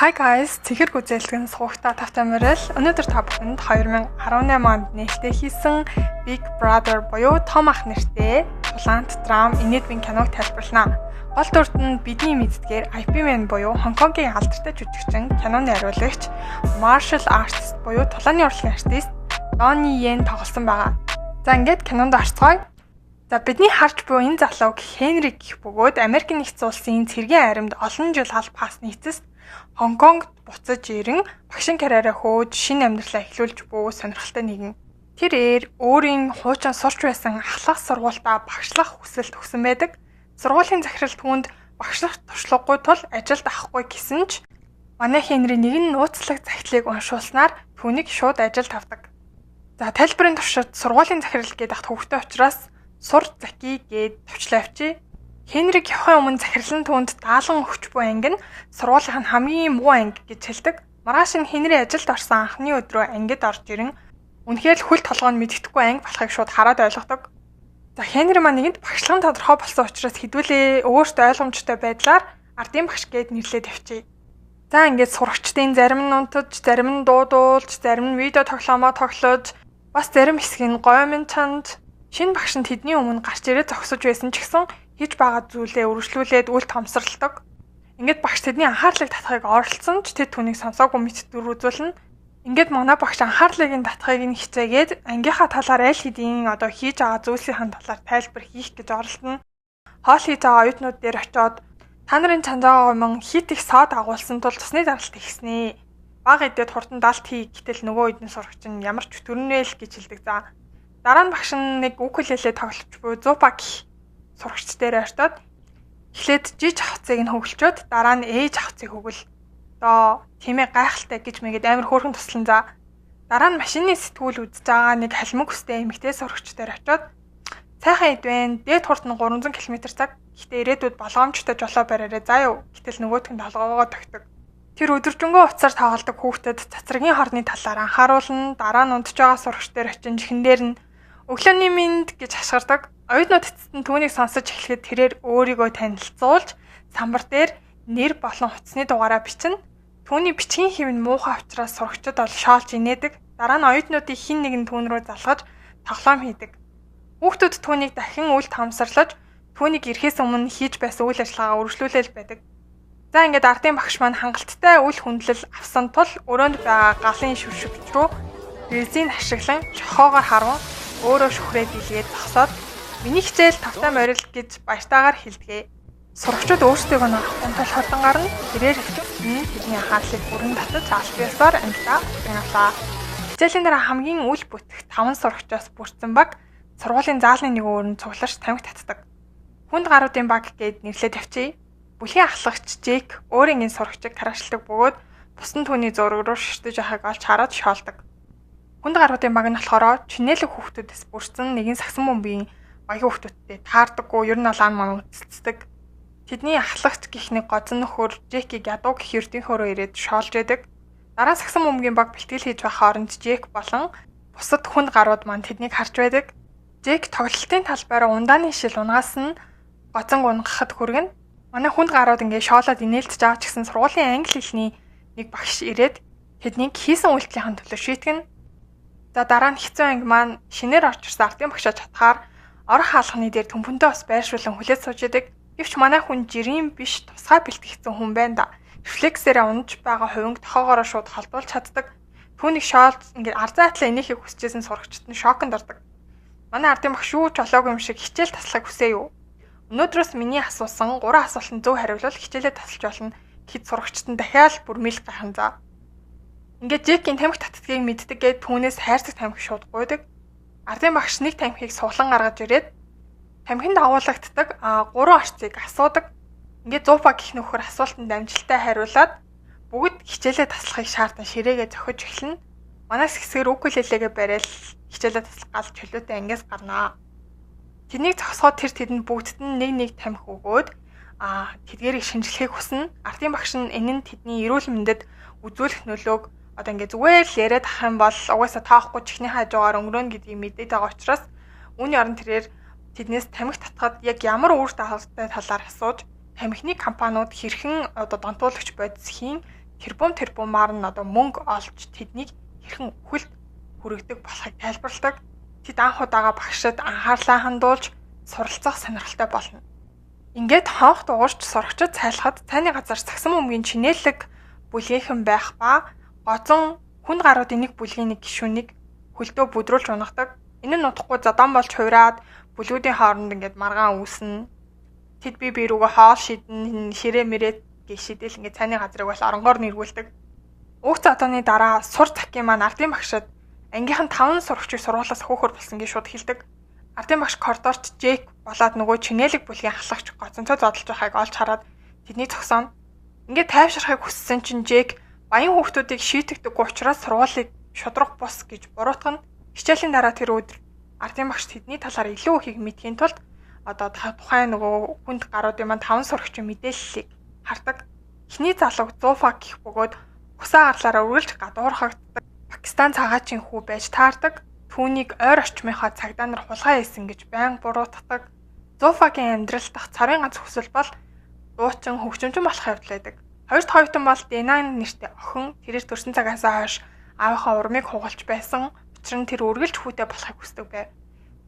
Hi guys, цэгэр гүзээлгэн суугтаа тавтамарал. Өнөөдөр та бүхэнд 2018 онд нээлттэй хийсэн Big Brother буюу Том ах нэртэй тулаант драм Enid-ийн киног тайлбарлана. Гол дүрт нь бидний мэддгээр IP Man буюу Хонконгийн алдартай жүжигчин, киноны хариулагч, martial artist буюу тулааны урлагийн артист Donnie Yen тоглосон байгаа. За ингээд кинонд орцгоё. За бидний харж буй энэ залууг Хенри гэх бөгөөд Америк нэгдсэн улсын цэргийн аримд олон жил аль пасны эцэст Хонконгт буцаж ирэн багшин карьераа хөөж шинэ амьдралаа эхлүүлж буй сонирхолтой нэгэн. Тэрээр өөрийн хуучин сурч байсан ахлах сургуультаа багшлах хүсэл төгсөн байдаг. Сургуулийн захирал түүнд багшлах туршлагагүй тул ажилд авахгүй гэсэн ч манай Хенри нэгэн нууцлаг захидлыг уншуулснаар түүнийг шууд ажилд авдаг. За тайлбарын туршид сургуулийн захирал гэдэг хүүхдээ учраас сур заки гээд товчлоо авчи. Хенриг явахын өмнө захирал нь түүнд даалган өгч буй анги нь сургуулийн хамгийн муу анги гэж хэлдэг. Маргааш нь Хенри ажилд орсон анхны өдрөө ангид орж ирэн үнэхээр л хөл толгойн мэддэхгүй анги болохыг шууд хараад ойлгодог. За Хенри маань нэгэнд багшлан тодорхой болсон учраас хэдүүлээ өөртөө ойлгомжтой байдлаар ардын багш гээд нэрлээд авчи. За ингээд сурагчдын зарим нь унтаж, зарим нь дуудуулж, зарим нь видео тоглоомоо тоглож, бас зарим хэсэг нь гоментанд шинэ багш нь тэдний өмнө гарч ирээд зогсож байсан ч гэсэн хийж байгаа зүйлээ өргөжлүүлээд үл томсролдог. Ингээд багш тэдний анхаарлыг татахыг оролцсон ч тэд түүнийг сонсоогүй мэт дүр үзүүлнэ. Ингээд манай багш анхаарлыг нь татахыг нь хичээгээд ангийнхаа талаар аль хэдийн хийж байгаа зүйлсийн талаар тайлбар хийх гэж оролдоно. Хоол хийж байгаа оюутнууд дээр очиод та нарын чанжаагаа гомон хит их сод агуулсан тул цусны даралт ихснэ. Баг эдээд хурдан далт хий гэтэл нөгөө хэдэн сурагч нь ямар ч төрнөл гэж хэлдэг. За дараа нь багш нэг укулеле тоглож буй зупак сурагч дээр ойртоод эхлээд жиж хавцыг нь хөглчөөд дараа нь ээж хавцыг хөгөл. Доо тиймээ гайхалтай гэж мэгээд амар хөөрхөн туслан за. Дараа нь машины сэтгүүл үзэж байгаа нэг халимаг өстэй эмэгтэй сурагч дээр очиод сайхан идвэн дээд хурд нь 300 км/цаг. Гэхдээ ирээдүйд болгоомжтой жолоо бариараа заа юу. Гэтэл нөгөөтг нь толгоогоо тогтдог. Тэр өдөржингөө уцаар тоглодог хүүхдэд цацрагийн хорны талаар анхааруулна. Дараа нь унтж байгаа сурагч дээр очин чихэндээр нь өглөөний минь гэж хашгирдаг. Оюутнууд эцэст нь түүнийг сонсож эхлэхэд тэрээр өөрийгөө танилцуулж самбар дээр нэр болон утасны дугаараа бичнэ. Түүний бичгийн хэв нь муухай учраас сурагчид бол шоолж инээдэг. Дараа нь оюутнуудыг хин нэгэн түүн рүү залгаж тоглоом хийдэг. Хүүхдүүд түүнийг дахин үл томсорлож түүнийг ирэхээс өмнө хийж байсан үйл ажиллагаагаа үргэлжлүүлэл байдаг. За ингээд ардын багш маань хангалттай үл хүндлэл авсан тул өрөөнд байгаа галын шүршигч рүү резин ашиглан шохоогоор харван өөрөө шүхрээд илгээд зогсоод миний хичээл тавтай морил гэж баяртайгаар хэлдэгэ. Сурагчид өөрсдөө авахын тулд хотон гарна. Тэрээр тэдний анхаарлыг бүрэн татаж аль биесээр ангидаа авлаа. Хичээлийн дараа хамгийн үл бүтэх 5 сурагчаас бүрдсэн баг сургуулийн заалны нэг өөрөнд цугларч тамхи татдаг. Хүнд гаруудын баг гээд нэрлээд авчи. Бүлгийн ахлагч Джек өөрийн энэ сурагчийг тараашилдаг бөгөөд бусдын түүний зураг руу ширтэж байгааг олж хараад шоолдог. Хүнд гаруудын баг нь болохоор чинэлэг хүүхдүүдээс бүрдсэн нэгэн сагсан бөмбөгийн багийн хүүхдүүдтэй таардаггүй ер нь алаан маань үцэлцдэг. Тэдний ахлагч гих нэг гозон нөхөр Джекийг ядуу гих эрдийнхөөрөө ирээд шоолж яадаг. Дараа сагсан бөмбөгийн баг бэлтгэл хийж байх хооронд Джек болон бусад хүнд гарууд маань тэднийг харж байдаг. Джек тоглолтын талбайраа ундааны шил унгаас нь гоцон унгахад хүргэн манай хүнд гарууд ингээ шоолоод инээлтж байгаа ч гэсэн сургуулийн англи хэлний нэг багш ирээд тэднийг хийсэн үйлдэлийн төлөө шийтгэн. За дараа нь хэцүү анги маань шинээр орж ирсэн ардын багшаа чатахаар ор хаалганы дээр төмпөнтэй бас байршуулан хүлээж сууж идэг. Гэвч манай хүн жирийн биш тусгай бэлтгэгдсэн хүн байна да. Рефлексээрээ унаж байгаа хувинг тохоогоороо шууд холдуулж чаддаг. Түүнийг шоолж ингээд арзаатлаа энийхийг хүсэжсэн сурагчид нь шоконд ордог. Манай ардын багш юу ч олоогүй юм шиг хичээл таслахыг хүсэе юу? Өнөөдрөөс миний асуусан 3 асуултанд зөв хариулвал хичээлээ тасалж болно. Гэхэд сурагчид нь дахиад бүрмэл гайхан за. Ингээд Джекийн тамхи татдгийг мэддэг гээд түүнээс хайрцаг тамхи шууд гуйдаг. Ардын багш нэг тамхиг суулан гаргаж ирээд тамхинд агуулгаддаг 3 орцыг асуудаг. Ингээд зуупа гих нөхөр асуултанд амжилттай хариулаад бүгд хичээлээ таслахыг шаардсан ширээгээ зохиж эхэлнэ. Манаас хэсгэр укулелегээ бариад хичээлээ таслах гал чөлөөтэй ангиас гарнаа. Тэднийг зогсоод тэдэнд бүгдд нь нэг тамхи өгөөд тэдгээрийг шинжлэхийг хүснэ. Ардын багш нь энэ нь тэдний эрүүл мэндэд үзүүлэх нөлөөг ингээд зүгээр л яриад ах юм бол угаасаа таахгүй чихний хажуугаар өнгөрөөнө гэдгийг мэдээд байгаа учраас үүний оронд тэрээр тэднээс тамхи татхад яг ямар үр дагавартай талаар асууж тамхины компаниуд хэрхэн донтуулагч бодис хийн тэрбумаар нь одоо мөнгө олж тэднийг хэрхэн үхэлд хүргэдэг болохыг тайлбарладаг. Тэд анх удаага багшид анхаарлаа хандуулж суралцах сонирхолтой болно. Ингээд хонх дуурч сурагчид цайлахад цайны газар сагсан бөмбөгийн чинээлэг бүлгийнхэн байх ба гоцон хүнд гаруудын нэг бүлгийн нэг гишүүнийг хөлдөө бүдрүүлж унагадаг. Энэ нь утгагүй задан болж хувраад бүлгүүдийн хооронд ингээд маргаан үүснэ. Тэд бие рүүгээ хоол шидэн ширээ мэрээ шидэл ингээд цайны газрыг бол оронгоор нэргүүлдэг. Уг цаатаны дараа сур захын маань ардын багшид ангийнхан 5 сурагчийг сургуулиас хөөхөр болсон гэж шууд хэлдэг. Ардын багш коридорт Джейк болоод нөгөө чинээлэг бүлгийн ахлагч гоцонцоо зодолж байгааг олж хараад тэдний зогсооно. Ингээд тайвширхахыг хүссэн чинь Джейк баян хүүхдүүдийг шийтгдэггүй учраас сургуулийг шудрах бус гэж буруутгана. Хичээлийн дараа тэр өдөр ардын багш тэдний талаар илүү ихийг мэдхийн тулд одоо тухайн нөгөө хүнд гаруудын маань 5 сурагчийн мэдээллийг хардаг. Эхний залууг Зуфа гэх бөгөөд усаа гарлаараа үргэлж гадуурхагддаг. Пакистан цагаачийн хүү байж таардаг. Түүнийг ойр орчмынхаа цагдаа нар хулгай хийсэн гэж байн буруутгадаг. Зуфагийн амьдрал дахь царийн ганц хүсэл бол дуучин хөгжимчин болох явдал байдаг. Хоёрт хоёртон бол Динан нэртэй охин тэрээр төрсэн цагаас хойш аавынхаа урмыг хугалж байсан. Учир нь тэр үргэлж хүүтэй болохыг хүсдэг байв.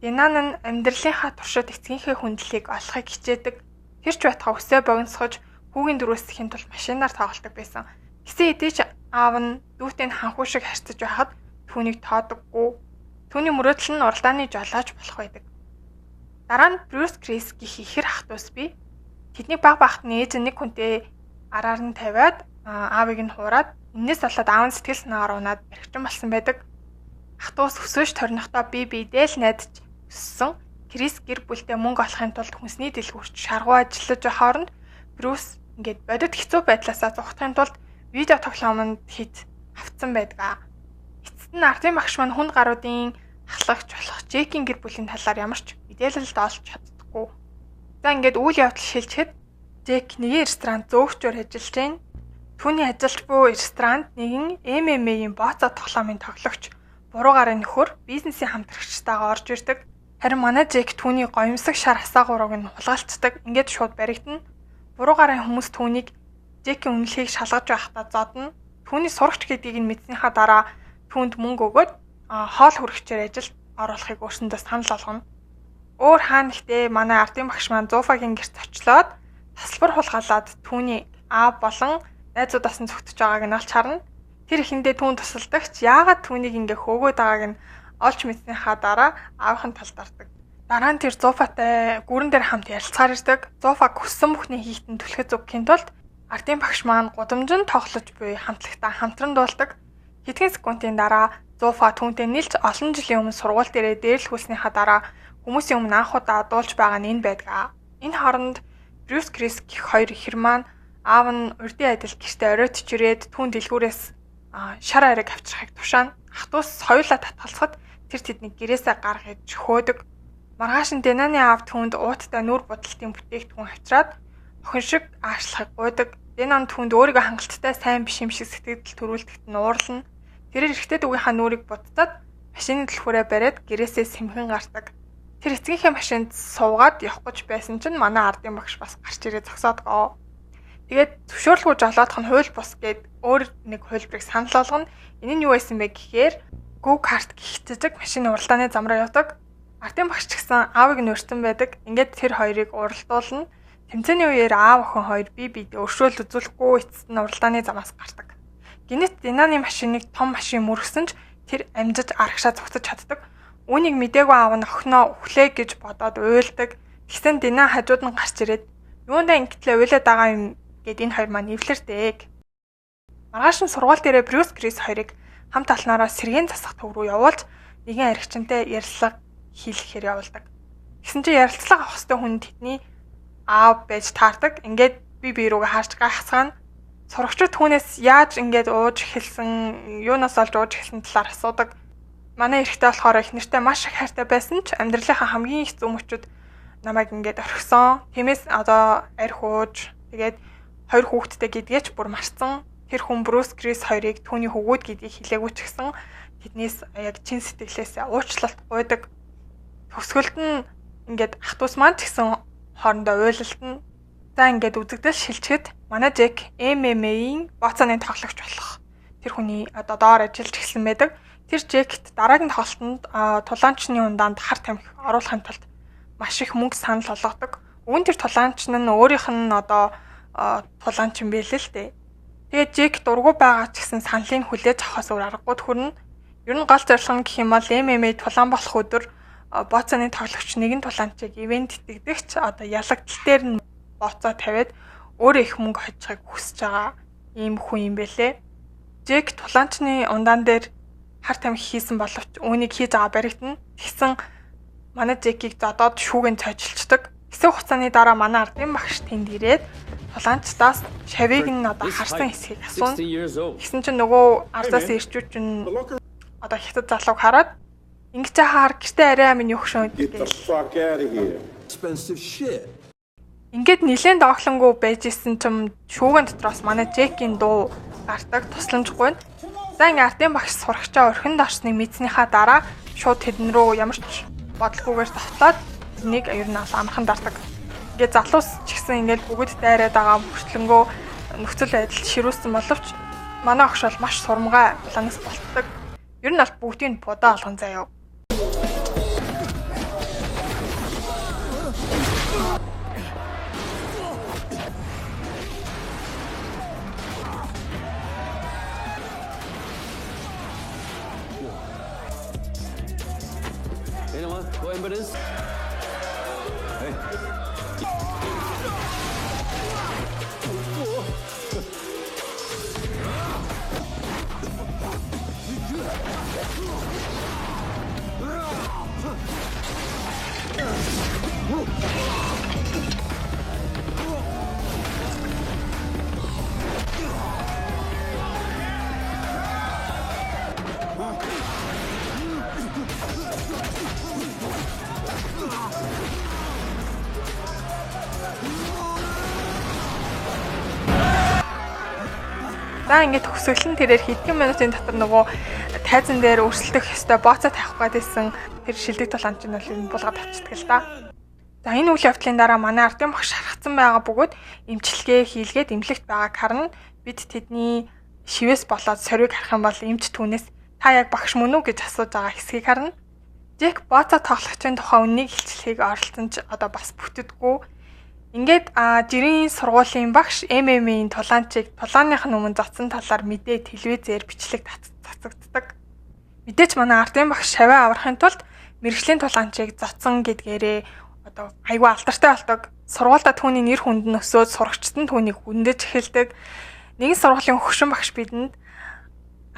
Динан нь амьдралынхаа туршид эцгийнхээ хүндлэлийг олохыг хичээдэг. Тэр ч байтугай өсөө богиносгож хүүгийн дөрөөсөхийн тулд машинаар тоглодог байсан. Гэсэн хэдий ч аав нь дүүтэй нь ханхуу шиг харьцаж байхад түүнийг тоодоггүй. Түүний мөрөөдөл нь уралдааны жолооч болох байдаг. Дараа нь Брюс Крис гэх ихэр ах トゥ ус бий. Тэдний баг багт нь ээж нэг хүнтэй араар нь тавиад аавыг нь хуураад энэс болоод аав нь сэтгэл санаагаар унаад бэрхжин болсон байдаг. Ах トゥ ус өсөөж торнохдоо биедээ л найдаж өссөн. Крис гэр бүлтэй мөнгө олохын тулд хүнсний дэлгүүрт шаргуу ажиллаж байх хооронд Брюс ингээд бодит хэцүү байдлаасаа зугахын тулд видео тоглоомонд хит автсан байдаг. Эцэст нь ардын багш маань хүнд гаруудын ахлагч болох Джейкийн гэр бүлийн талаар ямар ч мэдээлэл олж чаддаггүй. За ингээд үйл явдал шилжихэд Джейк нэгэн ресторанд зөөгчөөр ажиллаж байна. Түүний ажилч буй ресторанд нэгэн MMA-ийн бооцоо тоглоомын тоглогч буруу гарын нөхөр бизнесийн хамтрагчтайгаа орж ирдэг. Харин манай Джейк түүний гоёмсог шар хасаагуурыг нь хулгайлцдаг. Ингээд шууд баригдана. Буруу гарын хүмүүс түүнийг Джейкийн үнэлэхийг шалгаж байхдаа зодно. Түүний сурагч гэдгийг нь мэдснийхаа дараа түүнд мөнгө өгөөд хоол хүрэгчээр ажилд оруулахыг өөрсөндөө санал болгоно. Өөр хаана ихтэй манай ардын багш маань Зуфагийн гэрт очлоод тасалбар хулгайлаад түүний аав болон найзуудаас нь цогтж байгааг нь олж харна. Тэр ихэндээ түүнд тусалдагч яагаад түүнийг ингээ хөөгөөд байгааг нь олж мэдснийхаа дараа аавын талдардаг. Дараа нь тэр Зуфатай гүрэн дээр хамт ярилцахаар ирдэг. Зуфаг хүссэн бүхний хийхтэн түлхэж өгөхийн тулд ардын багш маань гудамжинд тоглож буй хамтлагтаа хамтран дуулдаг. Хэдхэн секундын дараа Зуфа түүнтэй нийлж олон жилийн өмнө сургууль дээрээ дээрлэхүүлснийхаа дараа хүмүүсийн өмнө анх удаа дуулж байгаа нь энэ байдаг. Энэ хооронд Брюс Крис гэх хоёр ихэр маань аав нь урдын адил гэртээ оройтж ирээд түүн дэлгүүрээс шар ариг авчрахыг тушаана. Ах トゥ ус хоёулаа татгалзахад тэр тэднийг гэрээсээ гаргаж хөөдөг. Маргааш нь Динаны аав түүнд ууттай нүур будалтын бүтээгдэхүүн авчраад охин шиг аашлахыг гуйдаг. Динан түүнд өөрийгөө хангалттай сайн биш юм шиг сэтгэл төрүүлдэхт нь уурлана. Тэрээр эрэгтэй дүүгийнхаа нүрийг будцаад машины дэлгүүрээ бариад гэрээсээ сэмхэн гардаг. Тэр эцгийнхээ машинд суугаад явах гэж байсан чинь манай ардын багш бас гарч ирээд зогсоод гоо. Тэгээд зөвшөөрлгүй жолоодох нь хууль бус гээд өөр нэг хувилбарыг санал болгоно. Энэ нь юу байсан бэ гэхээр go-kart гэх цэцэг машины уралдааны зам руу явдаг. Ардын багш ч гэсэн аавыг нь өртсөн байдаг. Ингээд тэр хоёрыг уралдуулна. Тэмцээний үеэр аав охин хоёр бие биедээ өршөөл үзүүлэхгүй эцэст нь уралдааны замаас гардаг. Гинэт Динаны машиныг том машин мөргсөн ч тэр амжиж арагшаа зогсож чаддаг. Үүнийг мдээгүй аав нь охиноо өглөө гэж бодоод уйлдаг. Тэгсэн Дина хажууд нь гарч ирээд юундаа ингэтлээ уйлаад байгаа юм гэд энэ хоёр маань нэвлэрдэг. Маргааш нь сургууль дээрээ Брюс Крис хоёрыг хамт олноороо сэргийн засах төв рүү явуулж нэгэн аригчинтай ярилцлага хийлгэхээр явуулдаг. Тэгсэн чинь ярилцлага авах хэвээр хүн тэдний аав байж таардаг. Ингээд бие рүүгээ харж гайхацгаана. Сурагчид түүнээс яаж ингээд ууж эхэлсэн, юунаас олж ууж эхэлсэн талаар асуудаг. Манай эрэгтэй болохоор их нэртэй маш их хайртай байсан ч амьдралынхаа хамгийн их зүм өчүүд намайг ингээд орхисон. Тиймээс одоо арх ууж тэгээд хоёр хүүхэдтэй гэдгээч бүр марцсан. Тэр хүн Брюс Крис хоёрыг түүний хөвгүүд гэдгийг хэлээгүй ч гэсэн тэднээс яг чин сэтгэлээсээ уучлалт гуйдаг. Төгсгөлд нь ингээд ах トゥ ус маань ч гэсэн хоорондоо уйлалтна. За ингээд үзэгдэл шилжихэд манай Джек MMA-ийн боцооны тоглогч болох тэр хүний одоо доор ажиллаж эхэлсэн байдаг. Тэр Джект дараагийн тоглолтод тулаанчны ундаанд хар тамхи оруулахын тулд маш их мөнгө санал болгодог. Үүн тэр тулаанч нь өөрийнх нь одоо тулаанч юм байл л дээ. Тэгээд Джек дургу байгаа ч гэсэн саналыг хүлээж авахаас өөр аргагүй төрнө. Ер нь гол зорилго нь гэх юм бол MMA тулаан болох өдөр боцооны тоглогч нэгэн тулаанчийг ивент итгэдэгч одоо ялагдал дээр нь боцоо тавиад өөрөө их мөнгө хожихыг хүсэж байгаа ийм хүн юм бэлээ. Джек тулаанчны ундаан дээр хар тамхи хийсэн боловч үүнийг хийж байгаа баригдана. Тэгсэн манай Джекийг зодоод шүүгэн цойжилчдаг. Хэсэг хугацааны дараа манай ардын багш тэнд ирээд тулаанчдаас шавийг нь одоо харсан хэсгийг асууна. Гэсэн чинь нөгөө ардаас ирчүүч нь одоо хятад залууг хараад ингэж хаар гэртээ арай амин өгшөө гэж. Ингээд нилээн дооглонгүй байж исэн чим шүүгэн дотроос манай Джекийн дуу гардаг тусламжгүй. За ингээ ардын багш сурагчаа орхинд орсныг мэдснийхаа дараа шууд тэдэн рүү ямар ч бодлогүйгээр тавтлаад нэг ер нь амархан дардаг. Ингээ залуус ч гэсэн ингээд бүгд дайраад байгаа бүртлэнгөө нөхцөл байдал ширүүлсэн боловч манай багш бол маш сурмгай планаас болтдог. Ер нь бол бүгдийг будаа алган заяа. За ингээд төгсгөл нь тэрээр хэдхэн минутын дотор нөгөө тайзан дээр өрсөлдөх ёстой боцоо тавих гэдсэн тэр шилдэг тулаанч нь бол энэ булгаад авчдаг л да. За энэ үйл явдлын дараа манай ардын багш шархсан байгаа бөгөөд эмчилгээ хийлгээд эмнэлэгт байгааг харна. Бид тэдний шивээс болоод сорийг харах юм бол эмч түүнээс та яг багш мөн үү гэж асууж байгаа хэсгийг харна. Джек боцоо тоглогчийн тухай үннийг илчлэхийг оролцсон ч одоо бас бүтдэггүй. Ингээд жирийн сургуулийн багш MMA-ийн тулаанчийг тулааных нь өмнө зоцсон талаар мэдээ телевизээр бичлэг цацагддаг. Мэдээч манай ардын багш шаваа аврахын тулд мэрэгжлийн тулаанчийг зоцсон гэдгээрээ одоо айгүй алдартай болдог. Сургуультай түүний нэр хүнд нь өсөөд сурагчид нь түүнийг хүндэж эхэлдэг. Нэгэн сургуулийн хөгшин багш бидэнд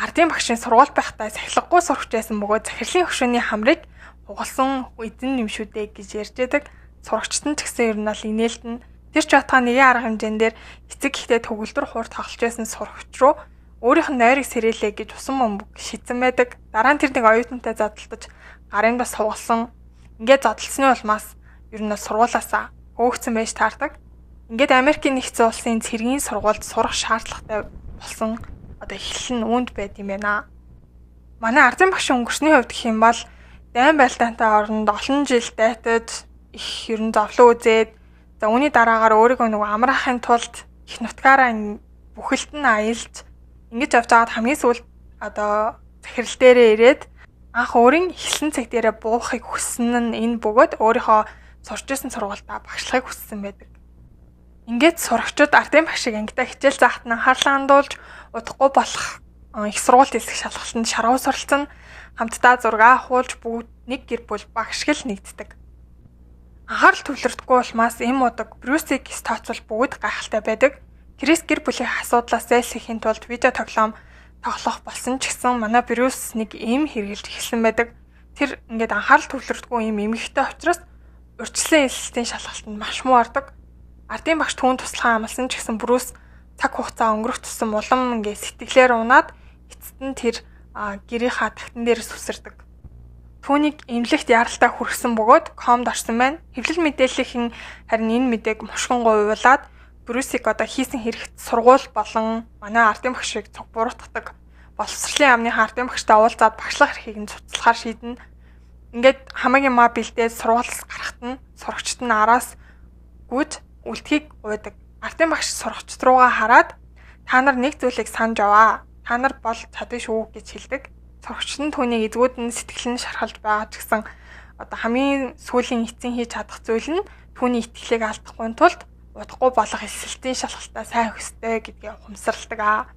ардын багшийн сургууль байхдаа сахилгагүй сурагч байсан бөгөөд захирлын хөгшөөний хамрыг хугалсан эзэн юм шүү дээ гэж ярьж байдаг. Сурагчид нь ч гэсэн ер нь бол инээлтэн тэр ч батгаа нэгэн арга хэмжээндээр эцэг ихтэй төгөлдөр хуур тоглож байсан сурагч руу өөрийнх нь нойрыг сэрээлээ гэж усан бөмбөг шидсэн байдаг. Дараа нь тэр нэг оюутантай задлтаж гарын бас сугалсан. Ингээд задлсны улмаас ер нь сургуулаасаа хөөгцөн байж таардаг. Ингээд Америкийн нэгдсэн улсын цэргийн сургуульд сурах шаардлагатай болсон одоо эхлэл нь үүнд байд юм байна. Манай ардын багшийн өнгөрсний хувьд гэх юм бол дайн байлдаантай оронд олон жил дайтаж их ер нь зовлон үзээд за үүний дараагаар өөрийгөө нөгөө амраахын тулд их нутгаараа бүхэлд нь аялж ингэж явж байгаад хамгийн сүүлд одоо захирал дээрээ ирээд анх өөрийн эхлэн цаг дээрээ буухыг хүссэн нь энэ бөгөөд өөрийнхөө сурч ирсэн сургуультай багшлахыг хүссэн байдаг. Ингээд сурагчид ардын багшийг ангидаа хичээл заахт нь анхаарлаа хандуулж удахгүй болох их сургуульд эсэх шалгалтанд шаргуу суралцсан хамтдаа зураг авахулж бүгд нэг гэр бүл багшгил нэгддэг. Анхаарал төвлөрдөггүй улмаас эм удаг Брюсийг тооцвол бүгд гайхалтай байдаг. Тэрээс гэр бүлийн асуудлаас зайлсхийн тулд видео тоглоом тоглох болсон ч гэсэн манай Брюс нэг эм хэрглэж эхэлсэн байдаг. Тэр ингээд анхаарал төвлөрдөггүй эм эмэгтэй учраас урьдчилан элсэлтийн шалгалтанд маш муу ордог. Ардын багш түүн туслахаа амласан ч гэсэн Брюс цаг хугацаа өнгөрөх тусам улам ингээд сэтгэлээр унаад эцэст нь тэр гэрийнхаа тагтан дээрээс үсэрдэг. Түүнийг эмнэлэгт яралтай хүргэсэн бөгөөд комд орсон байна. Хэвлэл мэдээллийнхэн харин энэ мэдээг мушгин гуйвуулаад Брюсийг одоо хийсэн хэрэгт сургууль болон манай ардын багшийг цуг буруутгадаг. Боловсролын яамны ардын багштай уулзаад багшлах эрхийг нь цуцлахаар шийднэ. Ингээд хамаагийн маа бэлдээд сургуулиас гарахт нь сурагчид нь араас гүйж үлдэхийг гуйдаг. Ардын багш сурагчид руугаа хараад та нар нэг зүйлийг санаж аваа. Та нар бол чадна шүү гэж хэлдэг. Сурагчид нь түүнийг эзгүүд нь сэтгэл нь шархалж байгаа ч гэсэн одоо хамгийн сүүлийн эцсийн хийж чадах зүйл нь түүний итгэлийг алдахгүй тулд удахгүй болох эсэлтийн шалгалтаа сайн хөстэй гэдгийг ухамсарладаг аа.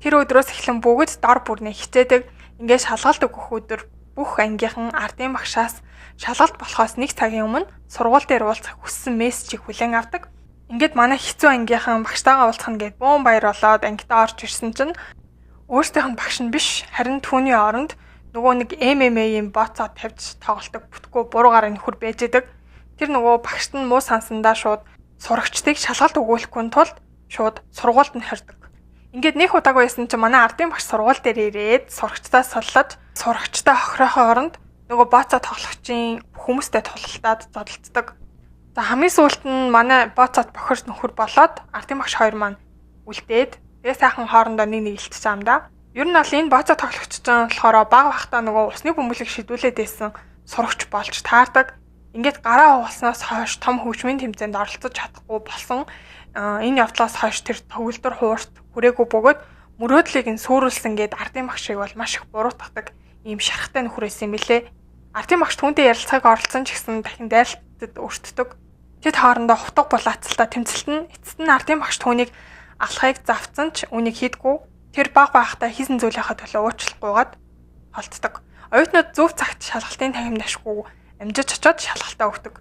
Тэр өдрөөс эхлэн бүгд дор бүрнээ хичээдэг. Ингээд шалгалт өгөх өдөр бүх ангийнхан ардын багшаас шалгалт болохоос 1 цагийн өмнө сургууль дээр уулзах хүссэн мессежийг хүлээн авдаг. Ингээд манай хэцүү ангийнхан багштайгаа уулзах нь гээд бөөн баяр болоод ангидаа орж ирсэн чинь өөртөөх нь багш нь биш харин түүний оронд нөгөө нэг MMA-ийн боцоо тавьж тоглолтог бүтггүй буруу гарын нөхөр байж идэг. Тэр нөгөө багшд нь муу сансандаа шууд сурагчдыг шалгалт өгүүлэхгүй тулд шууд сургуульд нь хордог. Ингээд нэг удааг байсан чинь манай ардын багш сургууль дээр ирээд сурагчдаа суллаж сурагчдаа хохирохын оронд нөгөө боцоо тоглогчийн хүмүүстэй тулалдаад зодтолцдог. За хамгийн сүүлд нь манай боцоод бохирс нөхөр болоод ардын багш хоёр маань үлдээд тэгээ сайхан хоорондоо нэг илтчихсэн юм да. Ер нь бол энэ боцоо тоглогч чинь болохоор баг бахта нөгөө усны бөмбөлийг шидүүлээд байсан сурагч болж таардаг. Ингээд гараа уулснаас хойш том хөгжмийн тэмцээнд оролцож чадахгүй болсон. Энэ явдлаас хойш тэр төгөлдөр хуурт хүрээгүй бөгөөд мөрөөдлийг нь сүрүүлсэн гээд ардын багшийг бол маш их буруутгадаг ийм шархтай нөхөр байсан юм билэ. Ардын багш түүнтэй ярилцахыг оролцсон ч гэсэн дахин дайралтад өртдөг. Тэд хоорондоо хутга булаацалтаа тэмцэлтэн эцэст нь ардын багш түүнийг алхахыг завцсан ч үнийг хийдгүү. Тэр баг багтаа хийсэн зүйлийнхаа төлөө уучлахгүйгээд холддог. Оюутнууд зөв цагт шалгалтын танхимд ашгүй амжиж очоод шалгалтаа өгдөг.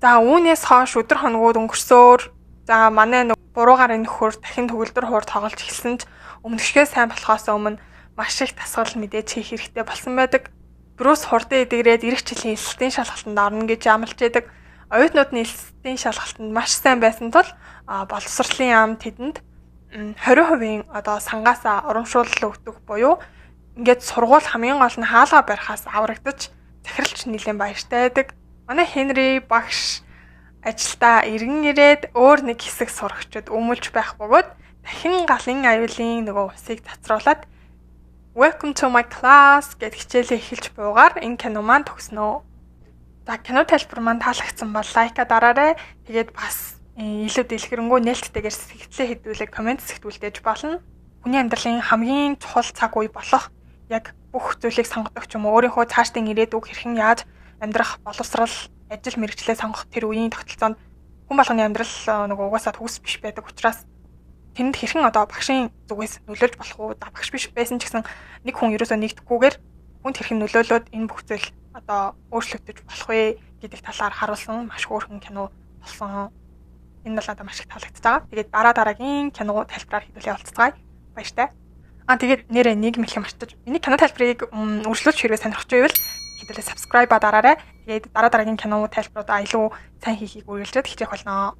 За үүнээс хойш өдөр хоногуд өнгөрсөөр за манай буруу гарын нөхөр дахин төгөлдөр хуур тоглож эхэлсэн ч өмнөшгөө сайн болохоос өмнө маш их тасгал мэдээж хийх хэрэгтэй болсон байдаг. Брус хурдан эдгэрээд эх жилийн эсэлтийн шалгалтанд орно гэж амлаж байдаг. Оюутнууд нь эсэлтийн шалгалтанд маш сайн байсан тул боловсролын яам тэдэнд 20% одоо сангаасаа урамшуулал өгдөг буюу ингээд сургууль хамгийн гол нь хаалга барихаас аврагдаж захиралч нэлийн баяртай байдаг. Манай Хенри багш ажилдаа иргэн ирээд өөр нэг хэсэг сурагчид өмүүлж байх бөгөөд дахин галын аюулын нөгөө усыг цацруулаад Welcome to my class гэж хичээлээ эхэлж буугаар энэ кино маань төгснөө. За кино тайлбар маань таалагдсан бол лайка дараарай. Тэгээд бас илүү дэлгэрэнгүй нээлттэйгээр сэтгэлээ хэдүүлээ комент сэгтүүлдэж болно. Хүний амьдралын хамгийн чухал цаг үе болох яг бүх зүйлийг сонгодог ч юм уу өөрийнхөө цаашдын ирээдүг хэрхэн яаж амьдрах боловсрал ажил мэргэжлээ сонгох тэр үеийн тогтолцоонд хүн болгоны амьдрал нөгөө угаасаа төгс биш байдаг учраас тэнд хэрхэн одоо багшийн зүгээс нөлөөлж болох уу багш биш байсан ч гэсэн нэг хүн ерөөсөө нэгдэхгүйгээр хүнд хэрхэн нөлөөлөд энэ бүх зүйл одоо өөрчлөгдөж болох вэ гэдэг талаар харуулсан маш хөөрхөн кино болсон. Энэ бол одоо маш их таалагдж байгаа. Тэгээд дараагийн кино тайлбараар хэлүүлээ олцгаая. Баяртай. Тэгээд нэрээ нэг мэлхэн мартаж. Миний кино тайлбарыг үргэлжлүүлж хэрвээ сонирхож байвал хэдүүлээ subscribe дараарай. Тэгээд дараагийн кино тайлбаруудаа илүү сайн хийхийг үргэлжлээд хичээх болно.